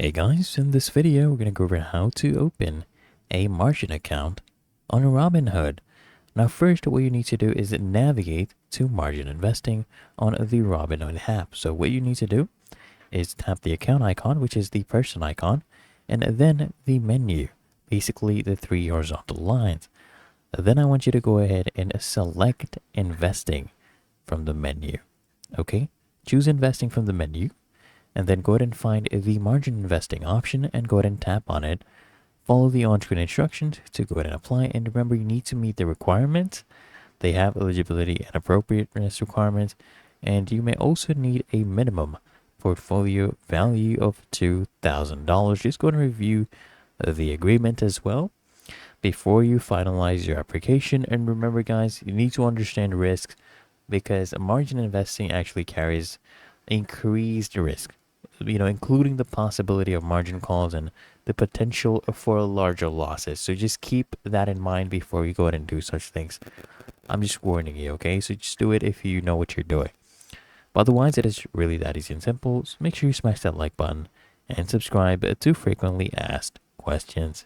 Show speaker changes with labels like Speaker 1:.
Speaker 1: Hey guys, in this video we're going to go over how to open a margin account on Robinhood. Now first what you need to do is navigate to margin investing on the Robinhood app. So what you need to do is tap the account icon, which is the person icon, and then the menu, basically the three horizontal lines. Then I want you to go ahead and select investing from the menu. Okay, choose investing from the menu and then go ahead and find the margin investing option and go ahead and tap on it. Follow the on-screen instructions to go ahead and apply. And remember, you need to meet the requirements. They have eligibility and appropriateness requirements. And you may also need a minimum portfolio value of $2,000. Just go ahead and review the agreement as well before you finalize your application. And remember, guys, you need to understand risks because margin investing actually carries increased risk, including the possibility of margin calls and the potential for larger losses. So just keep that in mind before you go ahead and do such things. I'm just warning you, okay? So just do it if you know what you're doing. But otherwise, it is really that easy and simple. So make sure you smash that like button and subscribe to frequently asked questions.